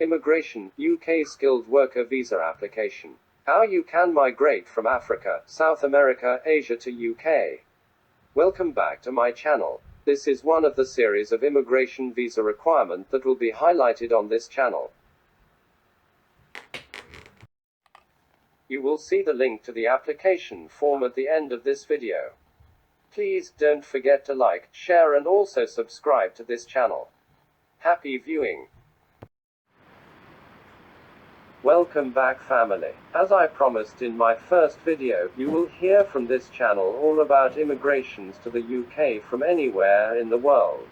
Immigration, UK skilled worker visa application. How you can migrate from Africa, South America, Asia to UK. Welcome back to my channel. This is one of the series of immigration visa requirement that will be highlighted on this channel. You will see the link to the application form at the end of this video. Please don't forget to like, share and also subscribe to this channel. Happy viewing. Welcome back family. As I promised in my first video, you will hear from this channel all about immigrations to the UK from anywhere in the world.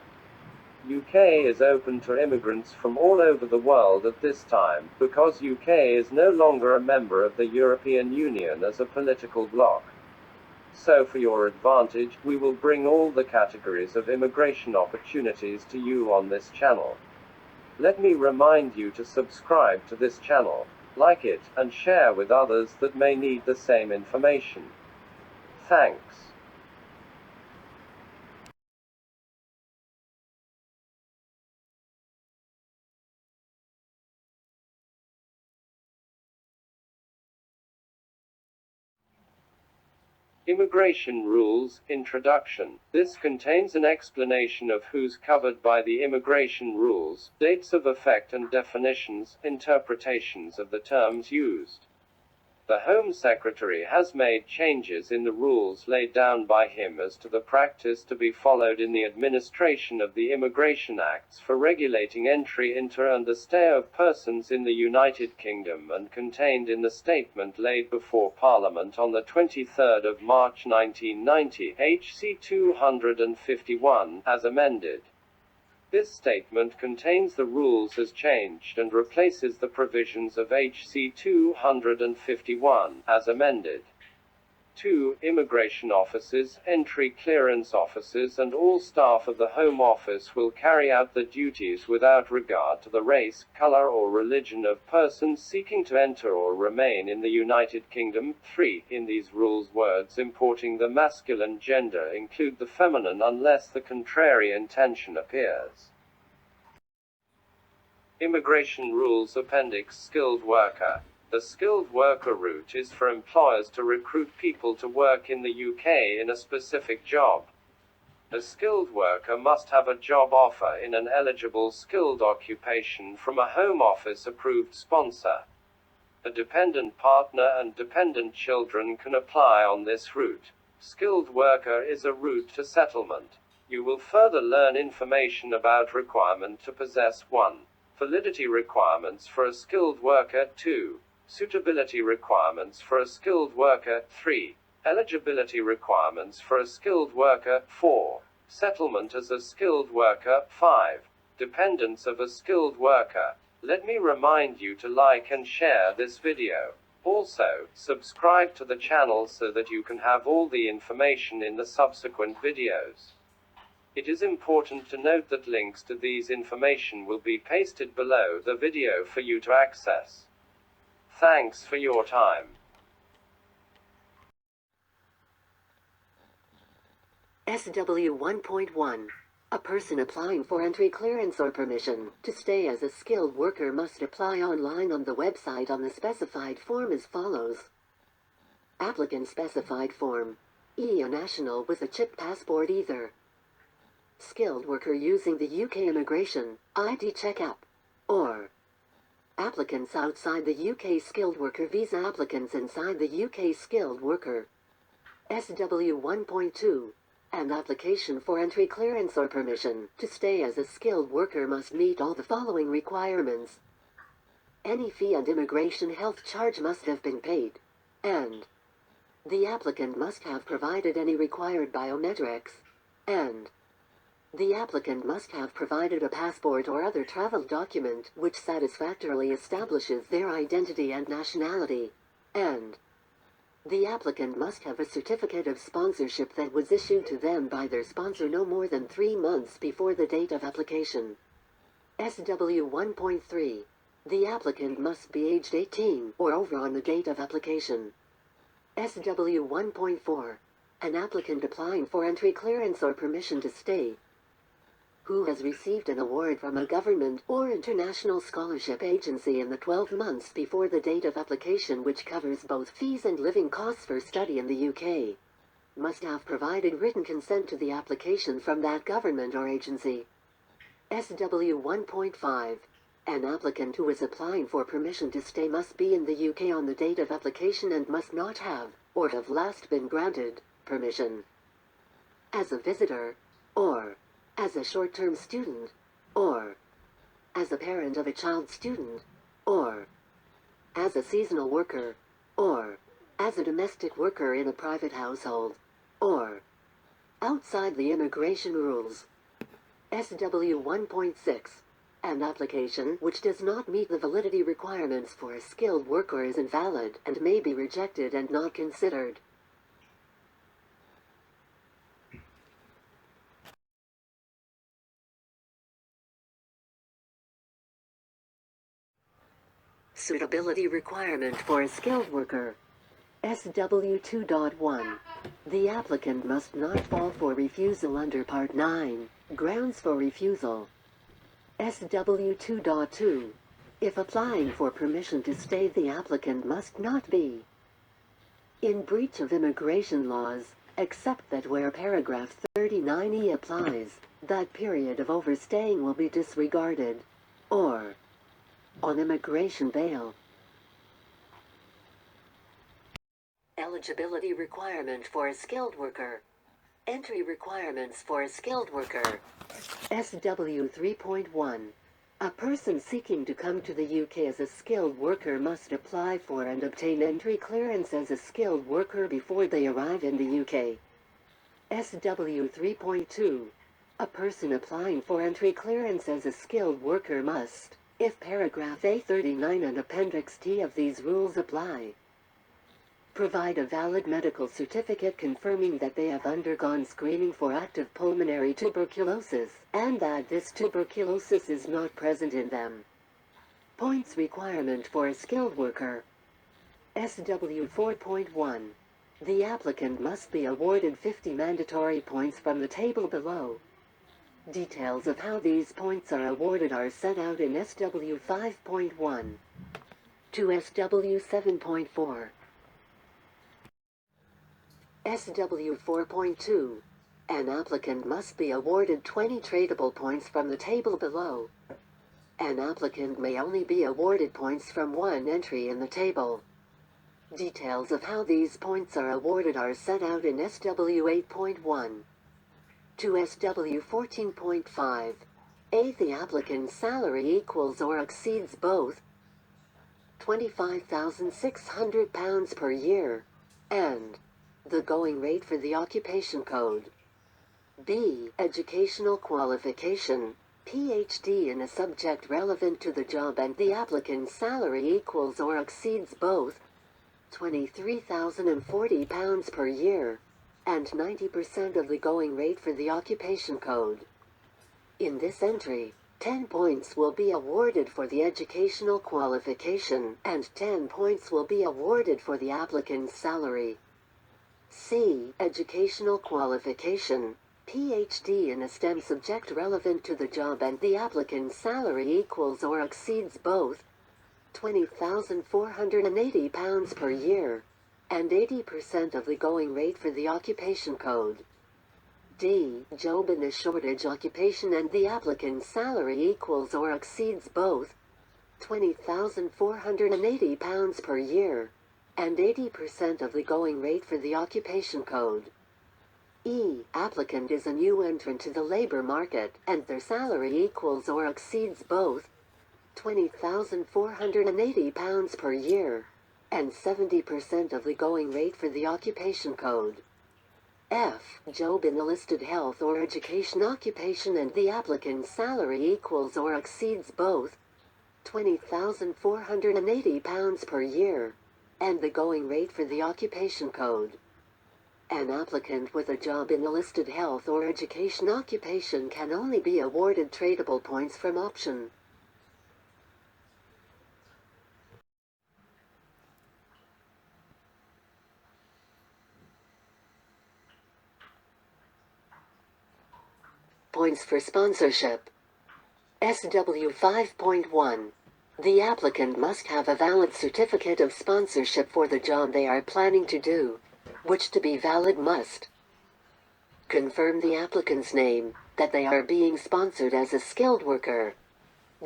UK is open to immigrants from all over the world at this time, because UK is no longer a member of the European Union as a political bloc. So for your advantage, we will bring all the categories of immigration opportunities to you on this channel. Let me remind you to subscribe to this channel, like it, and share with others that may need the same information. Thanks. Immigration Rules, Introduction. This contains an explanation of who's covered by the immigration rules, dates of effect and definitions, interpretations of the terms used. The Home Secretary has made changes in the rules laid down by him as to the practice to be followed in the administration of the Immigration Acts for regulating entry into and the stay of persons in the United Kingdom and contained in the statement laid before Parliament on the 23rd of March 1990, HC 251, as amended. This statement contains the rules as changed and replaces the provisions of HC 251, as amended. 2. Immigration officers, entry clearance officers and all staff of the Home Office will carry out the duties without regard to the race, color or religion of persons seeking to enter or remain in the United Kingdom. 3. In these rules words importing the masculine gender include the feminine unless the contrary intention appears. Immigration Rules Appendix Skilled Worker. The skilled worker route is for employers to recruit people to work in the UK in a specific job. A skilled worker must have a job offer in an eligible skilled occupation from a Home Office approved sponsor. A dependent partner and dependent children can apply on this route. Skilled worker is a route to settlement. You will further learn information about requirement to possess 1. Validity requirements for a skilled worker. 2. Suitability requirements for a skilled worker. 3. Eligibility requirements for a skilled worker. 4. Settlement as a skilled worker. 5. Dependence of a skilled worker. Let me remind you to like and share this video. Also, subscribe to the channel so that you can have all the information in the subsequent videos. It is important to note that links to these information will be pasted below the video for you to access. Thanks for your time. SW 1.1. A person applying for entry clearance or permission to stay as a skilled worker must apply online on the website on the specified form as follows. Applicant specified form. E. A national with a chip passport either. Skilled worker using the UK Immigration ID Check app. Or applicants outside the UK skilled worker visa applicants inside the UK skilled worker. SW 1.2. An application for entry clearance or permission to stay as a skilled worker must meet all the following requirements. Any fee and immigration health charge must have been paid. And the applicant must have provided any required biometrics. And the applicant must have provided a passport or other travel document which satisfactorily establishes their identity and nationality. And the applicant must have a certificate of sponsorship that was issued to them by their sponsor no more than 3 months before the date of application. SW 1.3. The applicant must be aged 18 or over on the date of application. SW 1.4. An applicant applying for entry clearance or permission to stay who has received an award from a government or international scholarship agency in the 12 months before the date of application, which covers both fees and living costs for study in the UK, must have provided written consent to the application from that government or agency. SW 1.5. An applicant who is applying for permission to stay must be in the UK on the date of application and must not have, or have last been granted, permission as a visitor, or as a short-term student, or as a parent of a child student, or as a seasonal worker, or as a domestic worker in a private household, or outside the immigration rules. SW 1.6. An application which does not meet the validity requirements for a skilled worker is invalid and may be rejected and not considered. Suitability requirement for a skilled worker. SW 2.1. The applicant must not fall for refusal under Part 9, Grounds for Refusal. SW 2.2. If applying for permission to stay, the applicant must not be in breach of immigration laws, except that where paragraph 39E applies, that period of overstaying will be disregarded, or on immigration bail. Eligibility requirement for a skilled worker. Entry requirements for a skilled worker. SW 3.1. A person seeking to come to the UK as a skilled worker must apply for and obtain entry clearance as a skilled worker before they arrive in the UK. SW 3.2. A person applying for entry clearance as a skilled worker must, if paragraph A39 and appendix T of these rules apply, provide a valid medical certificate confirming that they have undergone screening for active pulmonary tuberculosis, and that this tuberculosis is not present in them. Points requirement for a skilled worker. SW 4.1. The applicant must be awarded 50 mandatory points from the table below. Details of how these points are awarded are set out in SW 5.1 to SW 7.4. SW 4.2. An applicant must be awarded 20 tradable points from the table below. An applicant may only be awarded points from one entry in the table. Details of how these points are awarded are set out in SW 8.1 to SW 14.5. A. The applicant's salary equals or exceeds both £25,600 per year and the going rate for the occupation code. B. Educational qualification, PhD in a subject relevant to the job, and the applicant's salary equals or exceeds both £23,040 per year and 90% of the going rate for the occupation code. In this entry, 10 points will be awarded for the educational qualification and 10 points will be awarded for the applicant's salary. C. Educational qualification, PhD in a STEM subject relevant to the job, and the applicant's salary equals or exceeds both £20,480 per year and 80% of the going rate for the occupation code. D. Job in a shortage occupation, and the applicant's salary equals or exceeds both £20,480 per year and 80% of the going rate for the occupation code. E. Applicant is a new entrant to the labor market, and their salary equals or exceeds both £20,480 per year and 70% of the going rate for the occupation code. F. Job in a listed health or education occupation, and the applicant's salary equals or exceeds both £20,480 per year and the going rate for the occupation code. An applicant with a job in a listed health or education occupation can only be awarded tradable points from option. points for sponsorship. SW 5.1. The applicant must have a valid certificate of sponsorship for the job they are planning to do, which to be valid must confirm the applicant's name, that they are being sponsored as a skilled worker,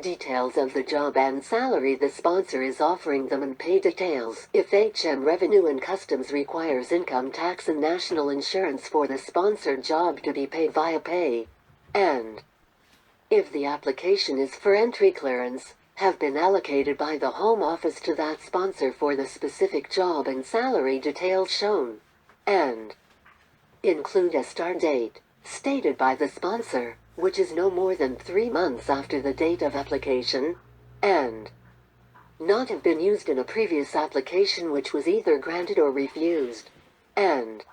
details of the job and salary the sponsor is offering them, and pay details if HM Revenue and Customs requires income tax and national insurance for the sponsored job to be paid via pay, and if the application is for entry clearance, have been allocated by the Home Office to that sponsor for the specific job and salary details shown, and include a start date, stated by the sponsor, which is no more than 3 months after the date of application, and not have been used in a previous application which was either granted or refused, and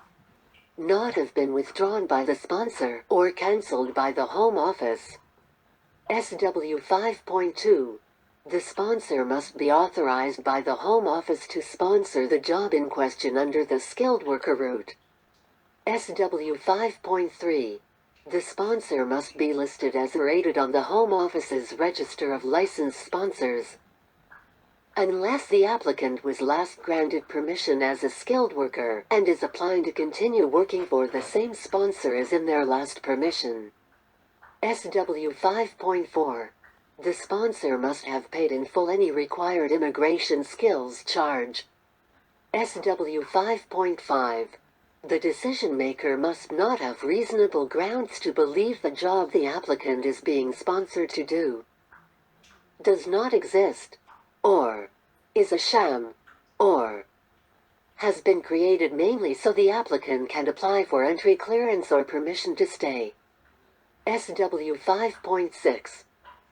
not have been withdrawn by the sponsor or cancelled by the Home Office. SW 5.2. The sponsor must be authorized by the Home Office to sponsor the job in question under the skilled worker route. SW 5.3. The sponsor must be listed as rated on the Home Office's Register of Licensed Sponsors, unless the applicant was last granted permission as a skilled worker and is applying to continue working for the same sponsor as in their last permission. SW 5.4. The sponsor must have paid in full any required immigration skills charge. SW 5.5. The decision maker must not have reasonable grounds to believe the job the applicant is being sponsored to do does not exist, or is a sham, or has been created mainly so the applicant can apply for entry clearance or permission to stay. SW 5.6.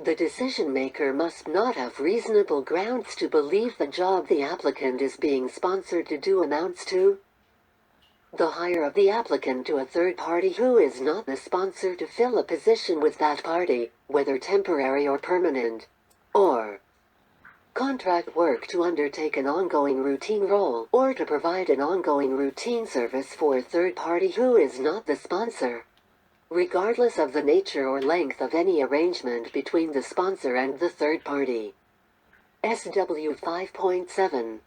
The decision maker must not have reasonable grounds to believe the job the applicant is being sponsored to do amounts to the hire of the applicant to a third party who is not the sponsor to fill a position with that party, whether temporary or permanent, or contract work to undertake an ongoing routine role, or to provide an ongoing routine service for a third party who is not the sponsor, regardless of the nature or length of any arrangement between the sponsor and the third party. SW 5.7.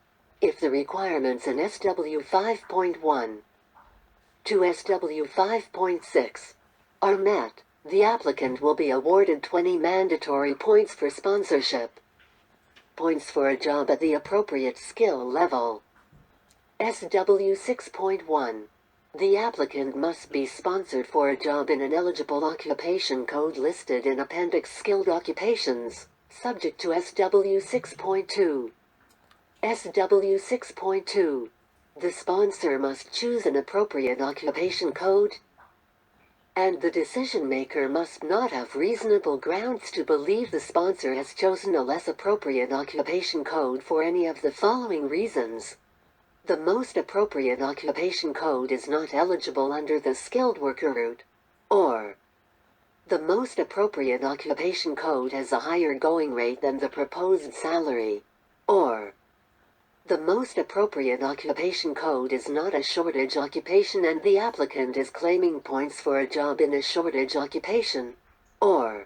If the requirements in SW 5.1 to SW 5.6 are met, the applicant will be awarded 20 mandatory points for sponsorship. Points for a job at the appropriate skill level. SW 6.1. The applicant must be sponsored for a job in an eligible occupation code listed in Appendix Skilled Occupations, subject to SW 6.2. SW 6.2. The sponsor must choose an appropriate occupation code, and the decision maker must not have reasonable grounds to believe the sponsor has chosen a less appropriate occupation code for any of the following reasons. The most appropriate occupation code is not eligible under the skilled worker route, or the most appropriate occupation code has a higher going rate than the proposed salary, or the most appropriate occupation code is not a shortage occupation and the applicant is claiming points for a job in a shortage occupation, or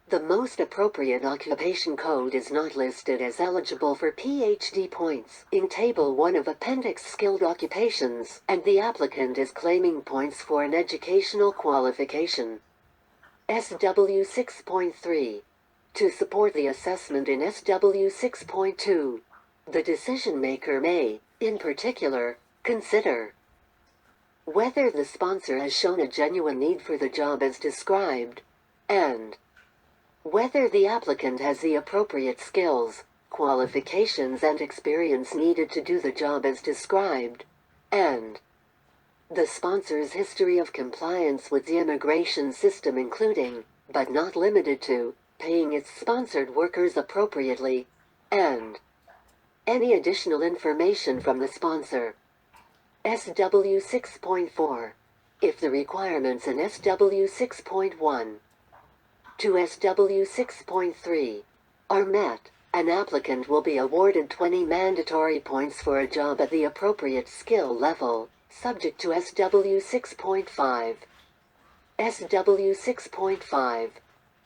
the most appropriate occupation code is not listed as eligible for PhD points in Table 1 of Appendix Skilled Occupations, and the applicant is claiming points for an educational qualification. SW 6.3. To support the assessment in SW 6.2, the decision maker may, in particular, consider whether the sponsor has shown a genuine need for the job as described, and whether the applicant has the appropriate skills, qualifications and experience needed to do the job as described, and the sponsor's history of compliance with the immigration system including, but not limited to, paying its sponsored workers appropriately, and any additional information from the sponsor. SW 6.4. If the requirements in SW 6.1 to SW 6.3 are met, an applicant will be awarded 20 mandatory points for a job at the appropriate skill level, subject to SW 6.5. SW 6.5.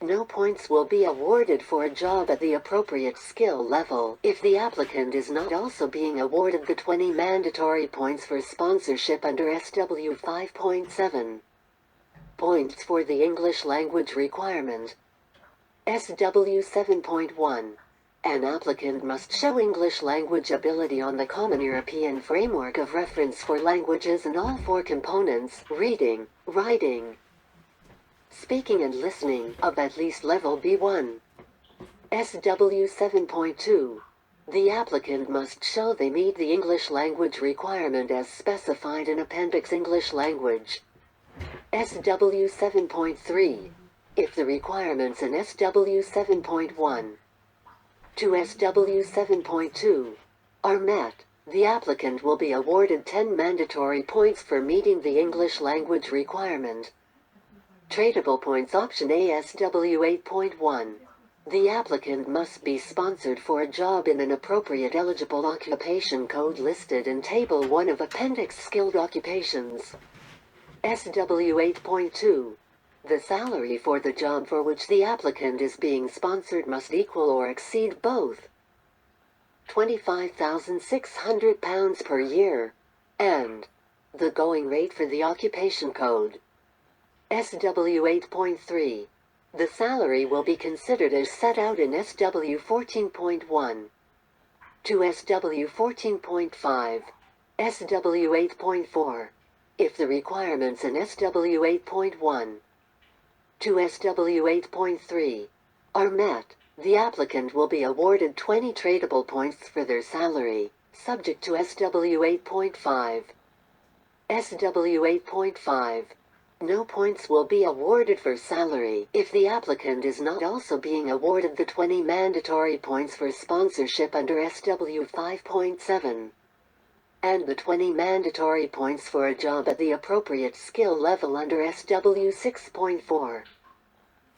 No points will be awarded for a job at the appropriate skill level if the applicant is not also being awarded the 20 mandatory points for sponsorship under SW 5.7. Points for the English language requirement. SW 7.1. An applicant must show English language ability on the Common European Framework of Reference for Languages in all four components: reading, writing, speaking and listening, of at least level B1. SW 7.2. The applicant must show they meet the English language requirement as specified in Appendix English Language. SW 7.3. If the requirements in SW 7.1 to SW 7.2 are met, the applicant will be awarded 10 mandatory points for meeting the English language requirement. Tradable points option ASW 8.1. The applicant must be sponsored for a job in an appropriate eligible occupation code listed in Table 1 of Appendix Skilled Occupations. SW 8.2. The salary for the job for which the applicant is being sponsored must equal or exceed both £25,600 per year and the going rate for the occupation code. SW 8.3. The salary will be considered as set out in SW 14.1 to SW 14.5. SW 8.4. If the requirements in SW 8.1 to SW 8.3 are met, the applicant will be awarded 20 tradable points for their salary, subject to SW 8.5. SW 8.5. No points will be awarded for salary if the applicant is not also being awarded the 20 mandatory points for sponsorship under SW 5.7 and the 20 mandatory points for a job at the appropriate skill level under SW 6.4.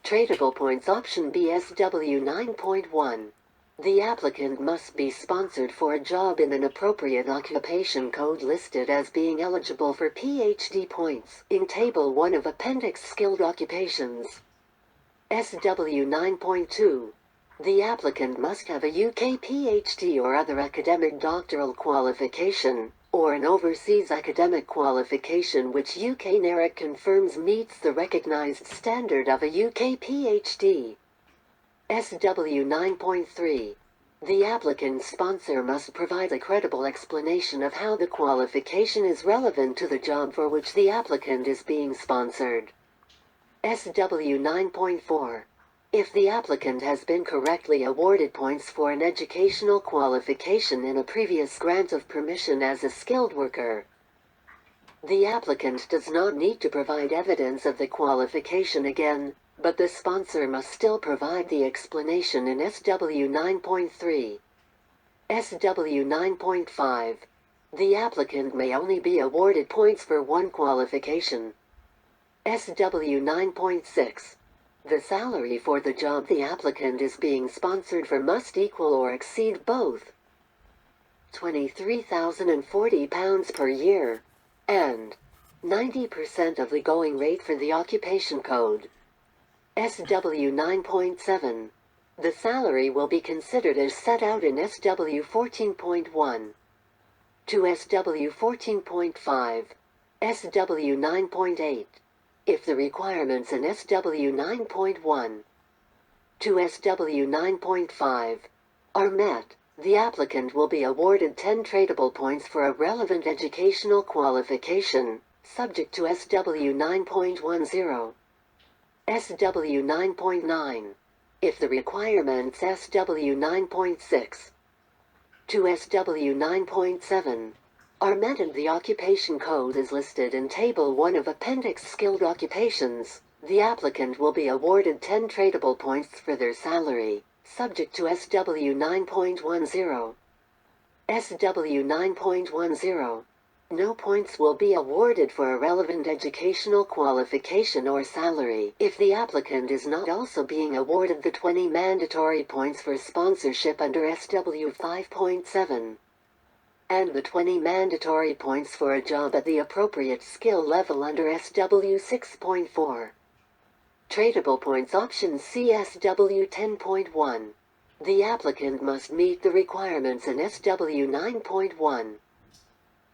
Tradable points option B SW 9.1. The applicant must be sponsored for a job in an appropriate occupation code listed as being eligible for PhD points in Table 1 of Appendix Skilled Occupations. SW 9.2. The applicant must have a UK PhD or other academic doctoral qualification, or an overseas academic qualification which UK NERIC confirms meets the recognized standard of a UK PhD. SW 9.3. The applicant's sponsor must provide a credible explanation of how the qualification is relevant to the job for which the applicant is being sponsored. SW 9.4. If the applicant has been correctly awarded points for an educational qualification in a previous grant of permission as a skilled worker, the applicant does not need to provide evidence of the qualification again, but the sponsor must still provide the explanation in SW 9.3. SW 9.5. The applicant may only be awarded points for one qualification. SW 9.6. The salary for the job the applicant is being sponsored for must equal or exceed both £23,040 per year and 90% of the going rate for the occupation code. SW 9.7. The salary will be considered as set out in SW 14.1 to SW 14.5. SW 9.8. If the requirements in SW 9.1 to SW 9.5 are met, the applicant will be awarded 10 tradable points for a relevant educational qualification, subject to SW 9.10. SW 9.9. If the requirements SW 9.6 to SW 9.7 are met and the occupation code is listed in Table 1 of Appendix Skilled Occupations, the applicant will be awarded 10 tradable points for their salary, subject to SW 9.10. SW 9.10. No points will be awarded for a relevant educational qualification or salary if the applicant is not also being awarded the 20 mandatory points for sponsorship under SW 5.7. and the 20 mandatory points for a job at the appropriate skill level under SW 6.4. Tradable points option CSW 10.1. The applicant must meet the requirements in SW 9.1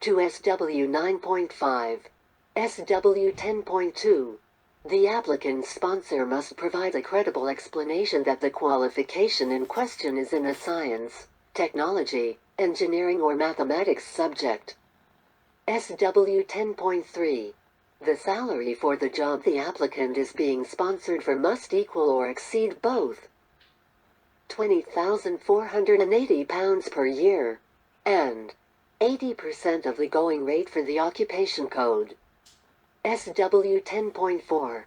to SW 9.5. SW 10.2. The applicant's sponsor must provide a credible explanation that the qualification in question is in a science, technology, engineering or mathematics subject. SW 10.3. The salary for the job the applicant is being sponsored for must equal or exceed both £20,480 per year and 80% of the going rate for the occupation code. SW 10.4.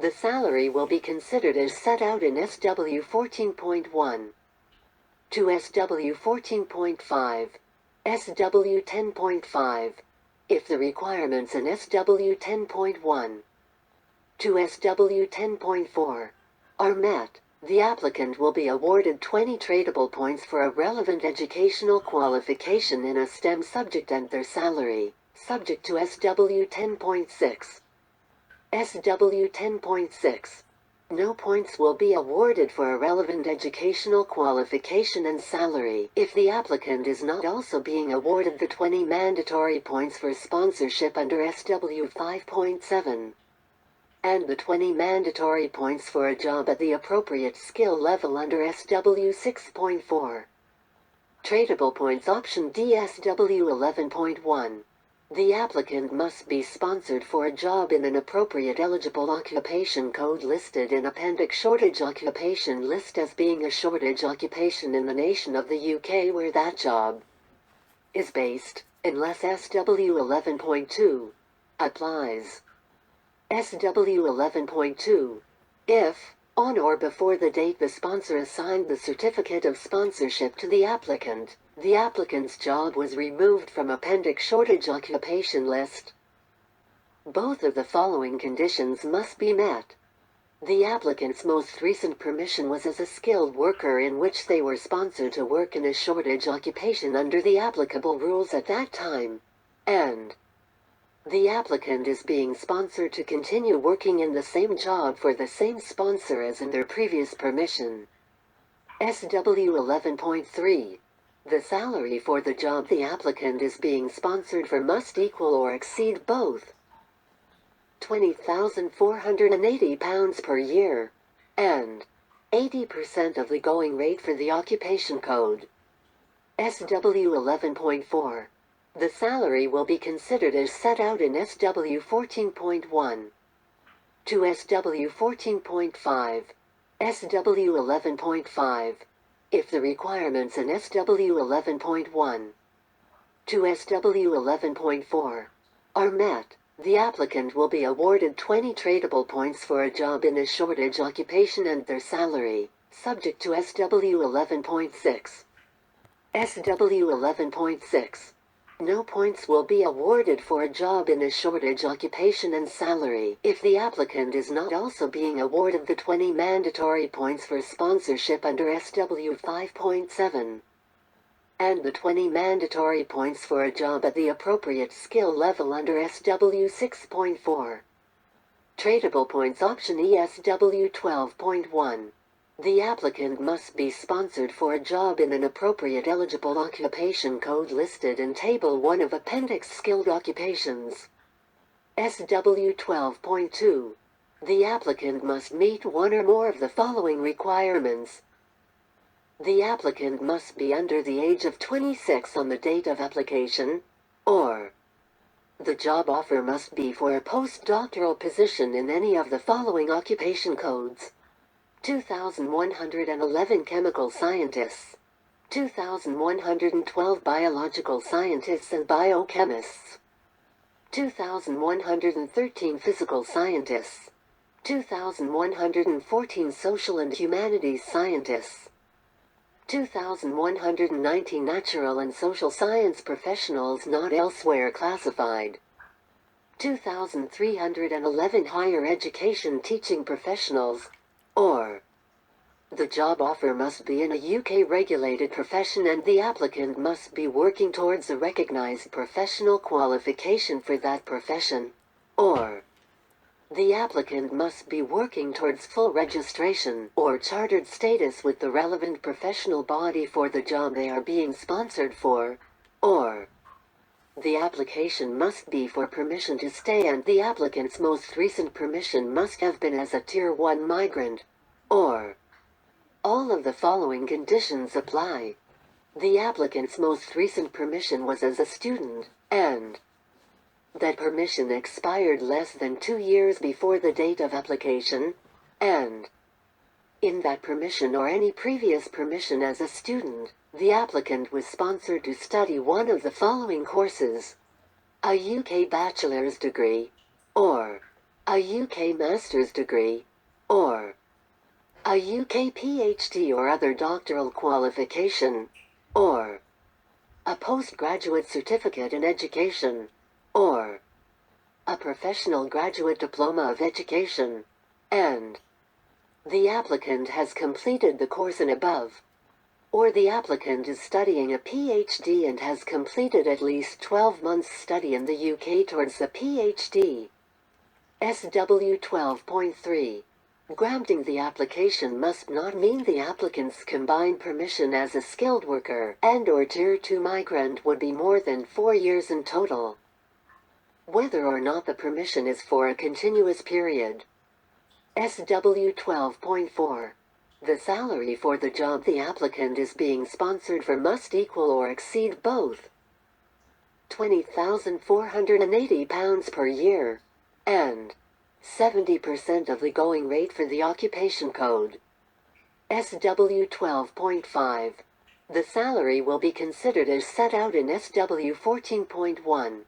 The salary will be considered as set out in SW 14.1 to SW 14.5. SW 10.5. If the requirements in SW 10.1 to SW 10.4 are met, the applicant will be awarded 20 tradable points for a relevant educational qualification in a STEM subject and their salary, subject to SW 10.6. SW 10.6. No points will be awarded for a relevant educational qualification and salary if the applicant is not also being awarded the 20 mandatory points for sponsorship under SW 5.7 and the 20 mandatory points for a job at the appropriate skill level under SW 6.4. Tradable points option DSW 11.1. The applicant must be sponsored for a job in an appropriate eligible occupation code listed in Appendix Shortage Occupation List as being a shortage occupation in the nation of the UK where that job is based, unless SW 11.2 applies. SW 11.2. If, on or before the date the sponsor assigned the certificate of sponsorship to the applicant's job was removed from Appendix Shortage Occupation List, both of the following conditions must be met. The applicant's most recent permission was as a skilled worker in which they were sponsored to work in a shortage occupation under the applicable rules at that time, and the applicant is being sponsored to continue working in the same job for the same sponsor as in their previous permission. SW 11.3. The salary for the job the applicant is being sponsored for must equal or exceed both £20,480 per year and 80% of the going rate for the occupation code. SW 11.4. The salary will be considered as set out in SW 14.1 to SW 14.5. SW 11.5. If the requirements in SW 11.1 to SW 11.4 are met, the applicant will be awarded 20 tradable points for a job in a shortage occupation and their salary, subject to SW 11.6. SW 11.6. No points will be awarded for a job in a shortage occupation and salary if the applicant is not also being awarded the 20 mandatory points for sponsorship under SW 5.7 and the 20 mandatory points for a job at the appropriate skill level under SW 6.4. Tradable points option ESW 12.1. The applicant must be sponsored for a job in an appropriate eligible occupation code listed in Table 1 of Appendix Skilled Occupations. SW 12.2. The applicant must meet one or more of the following requirements. The applicant must be under the age of 26 on the date of application, or the job offer must be for a postdoctoral position in any of the following occupation codes. 2111 chemical scientists, 2112 biological scientists and biochemists, 2113 physical scientists, 2114 social and humanities scientists, 2119 natural and social science professionals not elsewhere classified, 2311 higher education teaching professionals, or The job offer must be in a UK-regulated profession and the applicant must be working towards a recognized professional qualification for that profession. Or, the applicant must be working towards full registration or chartered status with the relevant professional body for the job they are being sponsored for. Or, the application must be for permission to stay and the applicant's most recent permission must have been as a Tier 1 migrant. Or, all of the following conditions apply. The applicant's most recent permission was as a student, and that permission expired less than 2 years before the date of application, and in that permission or any previous permission as a student, the applicant was sponsored to study one of the following courses: a UK bachelor's degree, or a UK master's degree, or a UK PhD or other doctoral qualification, or a postgraduate certificate in education, or a professional graduate diploma of education, and the applicant has completed the course in above, or the applicant is studying a PhD and has completed at least 12 months study in the UK towards the PhD. SW 12.3. Granting the application must not mean the applicant's combined permission as a skilled worker and/or Tier 2 migrant would be more than 4 years in total, whether or not the permission is for a continuous period. SW 12.4. The salary for the job the applicant is being sponsored for must equal or exceed both £20,480 per year and 70% of the going rate for the occupation code. SW 12.5. The salary will be considered as set out in SW 14.1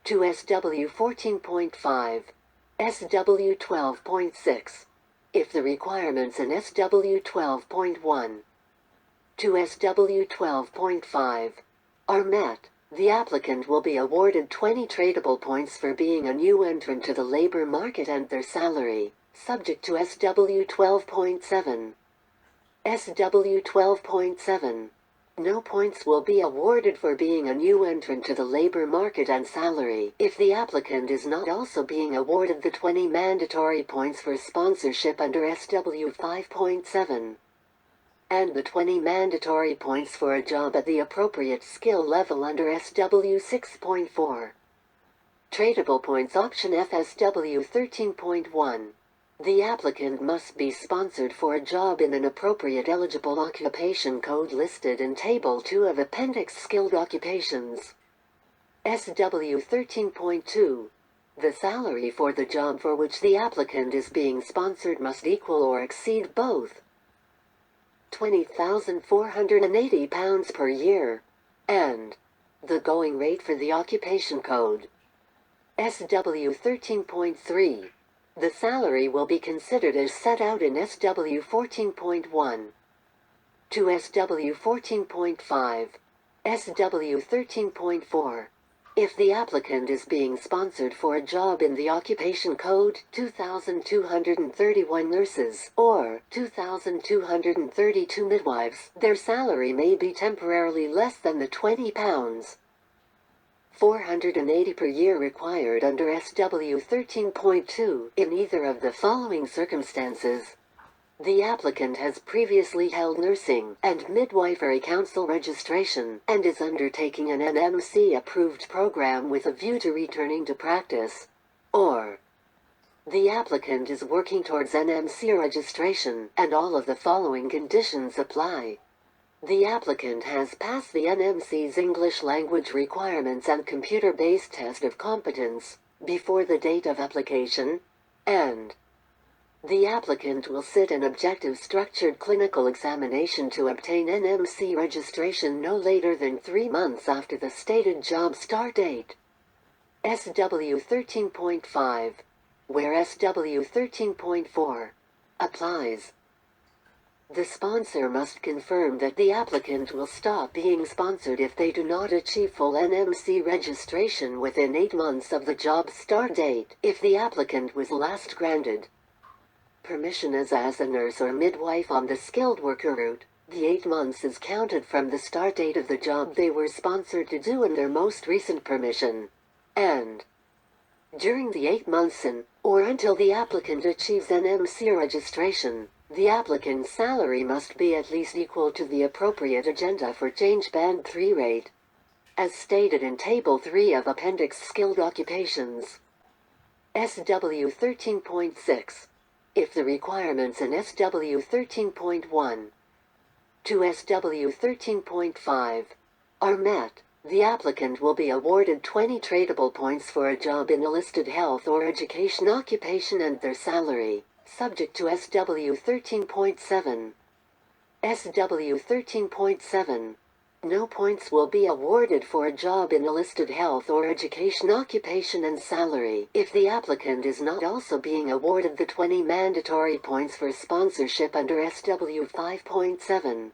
to SW 14.5, SW 12.6. If the requirements in SW 12.1 to SW 12.5 are met, the applicant will be awarded 20 tradable points for being a new entrant to the labor market and their salary, subject to SW 12.7. SW 12.7. No points will be awarded for being a new entrant to the labor market and salary if the applicant is not also being awarded the 20 mandatory points for sponsorship under SW 5.7. and the 20 mandatory points for a job at the appropriate skill level under SW 6.4. Tradable points option FSW 13.1. The applicant must be sponsored for a job in an appropriate eligible occupation code listed in Table 2 of Appendix Skilled Occupations. SW 13.2. The salary for the job for which the applicant is being sponsored must equal or exceed both £20,480 per year and the going rate for the occupation code. SW 13.3. The salary will be considered as set out in SW 14.1 to SW 14.5, SW 13.4. If the applicant is being sponsored for a job in the Occupation Code 2,231 nurses or 2,232 midwives, their salary may be temporarily less than the £20,480 per year required under SW 13.2 in either of the following circumstances. The applicant has previously held nursing and midwifery council registration and is undertaking an NMC-approved program with a view to returning to practice. Or, the applicant is working towards NMC registration and all of the following conditions apply. The applicant has passed the NMC's English language requirements and computer-based test of competence before the date of application, and the applicant will sit an objective structured clinical examination to obtain NMC registration no later than 3 months after the stated job start date. SW 13.5, where SW 13.4 applies. The sponsor must confirm that the applicant will stop being sponsored if they do not achieve full NMC registration within 8 months of the job start date if the applicant was last granted permission as a nurse or midwife on the skilled worker route, the 8 months is counted from the start date of the job they were sponsored to do in their most recent permission. And during the 8 months or until the applicant achieves an MC registration, the applicant's salary must be at least equal to the appropriate agenda for change band 3 rate, as stated in Table 3 of Appendix Skilled Occupations. SW 13.6. If the requirements in SW 13.1 to SW 13.5 are met, the applicant will be awarded 20 tradable points for a job in a listed health or education occupation and their salary, subject to SW 13.7. SW 13.7. No points will be awarded for a job in a listed health or education occupation and salary if the applicant is not also being awarded the 20 mandatory points for sponsorship under SW 5.7.